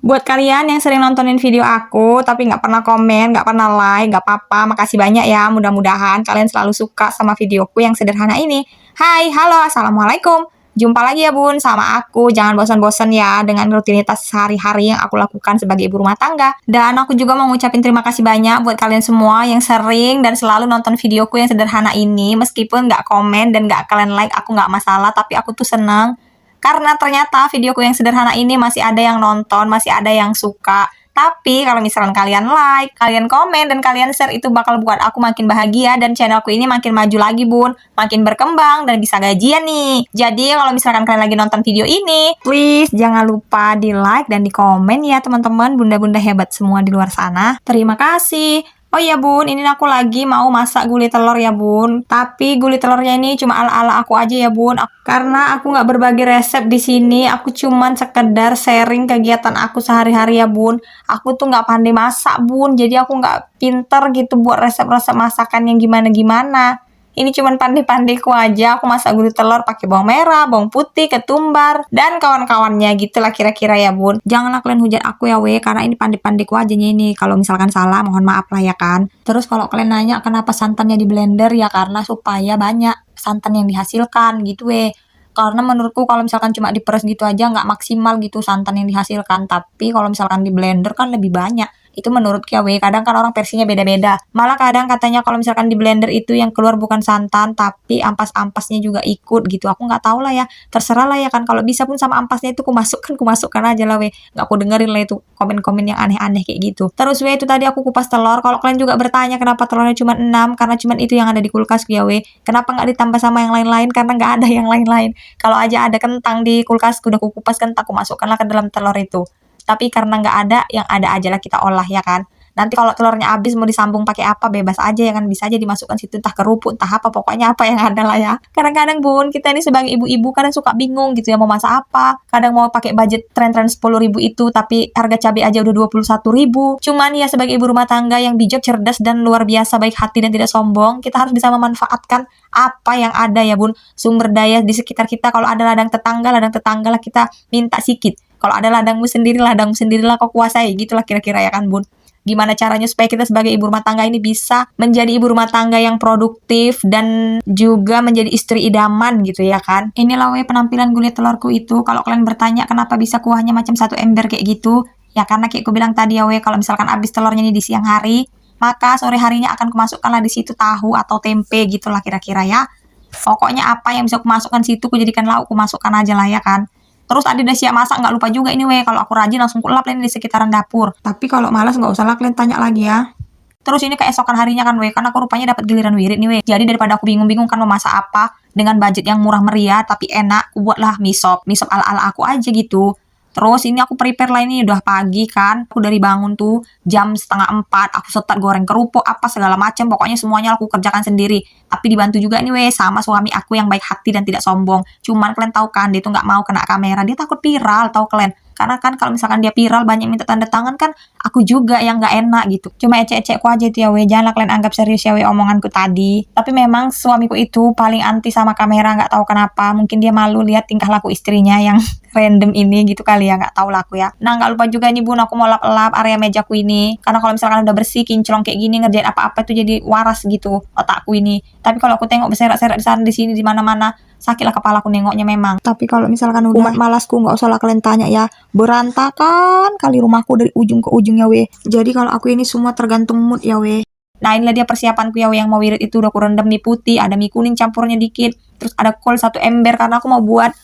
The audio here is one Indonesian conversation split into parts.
Buat kalian yang sering nontonin video aku, tapi nggak pernah komen, nggak pernah like, nggak apa-apa. Makasih banyak ya. Mudah-mudahan kalian selalu suka sama videoku yang sederhana ini. Hai, halo, assalamualaikum. Jumpa lagi ya bun sama aku. Jangan bosan-bosan ya dengan rutinitas sehari-hari yang aku lakukan sebagai ibu rumah tangga. Dan aku juga mau ngucapin terima kasih banyak buat kalian semua yang sering dan selalu nonton videoku yang sederhana ini. Meskipun nggak komen dan nggak kalian like, aku nggak masalah. Tapi aku tuh seneng karena ternyata videoku yang sederhana ini masih ada yang nonton, masih ada yang suka. Tapi kalau misalkan kalian like, kalian komen, dan kalian share, itu bakal buat aku makin bahagia dan channelku ini makin maju lagi bun. Makin berkembang dan bisa gajian nih. Jadi kalau misalkan kalian lagi nonton video ini, please jangan lupa di like dan di komen ya teman-teman, bunda-bunda hebat semua di luar sana. Terima kasih. Oh iya bun, ini aku lagi mau masak gulai telur ya bun. Tapi gulai telurnya ini cuma ala-ala aku aja ya bun. Karena aku nggak berbagi resep di sini, aku cuman sekedar sharing kegiatan aku sehari-hari ya bun. Aku tuh nggak pandai masak bun, jadi aku nggak pinter gitu buat resep-resep masakan yang gimana-gimana. Ini cuman pandai-pandaiku aja. Aku masak gulai telur pakai bawang merah, bawang putih, ketumbar, dan kawan-kawannya gitulah kira-kira ya bun. Janganlah kalian hujat aku ya weh, karena ini pandai-pandaiku aja ini. Kalau misalkan salah, mohon maaf lah ya kan. Terus kalau kalian nanya kenapa santannya di blender, ya karena supaya banyak santan yang dihasilkan gitu weh. Karena menurutku kalau misalkan cuma diperes gitu aja nggak maksimal gitu santan yang dihasilkan. Tapi kalau misalkan di blender kan lebih banyak. Itu menurut KW, kadang kan orang versinya beda-beda. Malah kadang katanya kalau misalkan di blender itu yang keluar bukan santan, tapi ampas-ampasnya juga ikut gitu. Aku nggak tahu lah ya, terserah lah ya kan. Kalau bisa pun sama ampasnya itu kumasukkan aja lah weh. Nggak aku dengerin lah itu komen-komen yang aneh-aneh kayak gitu. Terus weh, itu tadi aku kupas telur. Kalau kalian juga bertanya kenapa telurnya cuma 6, karena cuma itu yang ada di kulkas ya weh. Kenapa nggak ditambah sama yang lain-lain? Karena nggak ada yang lain-lain. Kalau aja ada kentang di kulkas, udah aku kupas kentang, aku masukkanlah ke dalam telur itu. Tapi karena nggak ada, yang ada aja lah kita olah ya kan. Nanti kalau telurnya habis mau disambung pakai apa, bebas aja ya kan, bisa aja dimasukkan situ, entah kerupuk, entah apa, pokoknya apa yang ada lah ya. Kadang-kadang bun, kita ini sebagai ibu-ibu kadang suka bingung gitu ya mau masak apa. Kadang mau pakai budget tren-tren 10.000 itu, tapi harga cabai aja udah 21.000. Cuman ya sebagai ibu rumah tangga yang bijak, cerdas, dan luar biasa baik hati dan tidak sombong, kita harus bisa memanfaatkan apa yang ada ya bun. Sumber daya di sekitar kita, kalau ada ladang tetangga lah kita minta sikit. Kalau ada ladangmu sendirilah kau kuasai. Gitulah kira-kira ya kan bun. Gimana caranya supaya kita sebagai ibu rumah tangga ini bisa menjadi ibu rumah tangga yang produktif dan juga menjadi istri idaman gitu ya kan. Inilah weh penampilan gulai telurku itu. Kalau kalian bertanya kenapa bisa kuahnya macam satu ember kayak gitu, ya karena kayak aku bilang tadi ya weh, kalau misalkan habis telurnya ini di siang hari, maka sore harinya akan kumasukkanlah di situ tahu atau tempe gitulah kira-kira ya. Pokoknya apa yang bisa kumasukkan situ, kujadikan lauk, kumasukkan aja lah ya kan. Terus tadi udah siap masak, nggak lupa juga ini weh. Kalau aku rajin langsung kulap ini di sekitaran dapur. Tapi kalau malas nggak usah lah kalian tanya lagi ya. Terus ini keesokan harinya kan weh, kan aku rupanya dapat giliran wirid nih weh. Jadi daripada aku bingung-bingung kan mau masak apa dengan budget yang murah meriah tapi enak, aku buatlah mie sop ala-ala aku aja gitu. Terus ini aku prepare lah, ini udah pagi kan. Aku dari bangun tuh jam 3:30, aku start goreng kerupuk apa segala macam. Pokoknya semuanya aku kerjakan sendiri. Tapi dibantu juga nih weh sama suami aku yang baik hati dan tidak sombong. Cuman kalian tahu kan, dia tuh nggak mau kena kamera. Dia takut viral, tahu kalian. Karena kan kalau misalkan dia viral banyak minta tanda tangan kan, aku juga yang nggak enak gitu. Cuma ecek-ecekku aja itu ya weh. Janganlah kalian anggap serius ya weh omonganku tadi. Tapi memang suamiku itu paling anti sama kamera, nggak tahu kenapa. Mungkin dia malu lihat tingkah laku istrinya yang random ini gitu kali ya, nggak tahu lah aku ya. Nah nggak lupa juga nih bun, aku mau lap-lap area mejaku ini. Karena kalau misalkan udah bersih, kinclong kayak gini, ngerjain apa-apa itu jadi waras gitu otakku ini. Tapi kalau aku tengok berserak-serak di sana di sini di mana-mana, sakitlah kepalaku nengoknya memang. Tapi kalau misalkan udah malasku, nggak usah lah kalian tanya ya. Berantakan kali rumahku dari ujung ke ujungnya weh. Jadi kalau aku ini semua tergantung mood ya weh. Nah inilah dia persiapanku ya weh, yang mau wirid itu udah aku rendam mie putih, ada mie kuning campurnya dikit, terus ada kol 1 ember karena aku mau buat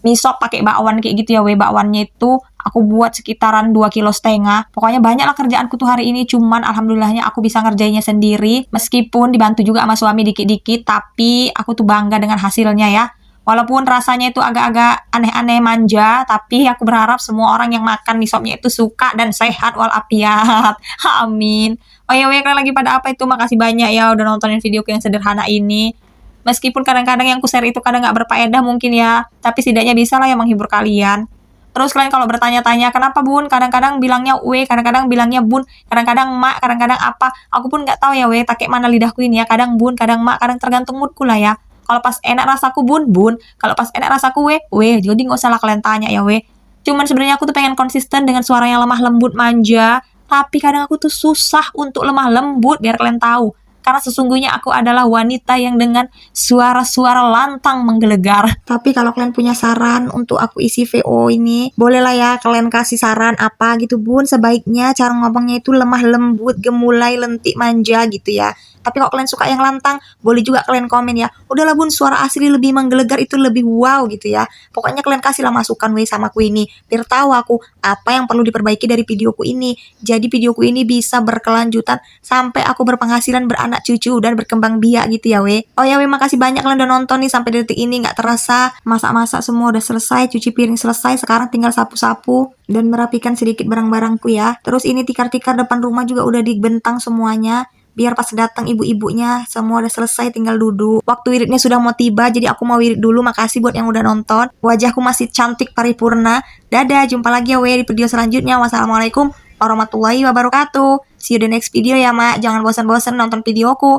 mie sop pakai bakwan kayak gitu ya weh. Bakwannya itu aku buat sekitaran 2,5 kilo. Pokoknya banyak lah kerjaanku tuh hari ini. Cuman alhamdulillahnya aku bisa ngerjainnya sendiri. Meskipun dibantu juga sama suami dikit-dikit, tapi aku tuh bangga dengan hasilnya ya. Walaupun rasanya itu agak-agak aneh-aneh manja, tapi aku berharap semua orang yang makan mie sopnya itu suka dan sehat walafiat. Amin. Oh ya weh, kalian lagi pada apa itu? Makasih banyak ya udah nontonin videoku yang sederhana ini. Meskipun kadang-kadang yang ku share itu kadang nggak berfaedah mungkin ya, tapi setidaknya bisa lah yang menghibur kalian. Terus kalian kalau bertanya-tanya, kenapa bun? Kadang-kadang bilangnya we, kadang-kadang bilangnya bun, kadang-kadang mak, kadang-kadang apa. Aku pun nggak tahu ya we, pakai mana lidahku ini ya. Kadang bun, kadang mak, kadang tergantung moodku lah ya. Kalau pas enak rasaku bun, bun. Kalau pas enak rasaku we. Jadi nggak usah lah kalian tanya ya we. Cuman sebenarnya aku tuh pengen konsisten dengan suara yang lemah lembut manja, tapi kadang aku tuh susah untuk lemah lembut biar kalian tahu. Karena sesungguhnya aku adalah wanita yang dengan suara-suara lantang menggelegar. Tapi kalau kalian punya saran untuk aku isi VO ini, bolehlah ya kalian kasih saran apa gitu bun. Sebaiknya cara ngomongnya itu lemah lembut, gemulai, lentik, manja gitu ya. Tapi kalau kalian suka yang lantang, boleh juga kalian komen ya. Udahlah bun, suara asli lebih menggelegar itu lebih wow gitu ya. Pokoknya kalian kasihlah masukan weh sama aku ini. Biar tahu aku apa yang perlu diperbaiki dari videoku ini. Jadi videoku ini bisa berkelanjutan sampai aku berpenghasilan, beranak cucu, dan berkembang biak gitu ya weh. Oh ya weh, makasih banyak kalian udah nonton nih sampai detik ini. Nggak terasa masak-masak semua udah selesai, cuci piring selesai. Sekarang tinggal sapu-sapu dan merapikan sedikit barang-barangku ya. Terus ini tikar-tikar depan rumah juga udah dibentang semuanya. Biar pas datang ibu-ibunya semua udah selesai, tinggal duduk. Waktu wiridnya sudah mau tiba, jadi aku mau wirid dulu. Makasih buat yang udah nonton. Wajahku masih cantik paripurna. Dadah, jumpa lagi ya weh di video selanjutnya. Wassalamualaikum warahmatullahi wabarakatuh. See you the next video ya mak. Jangan bosan-bosan nonton videoku.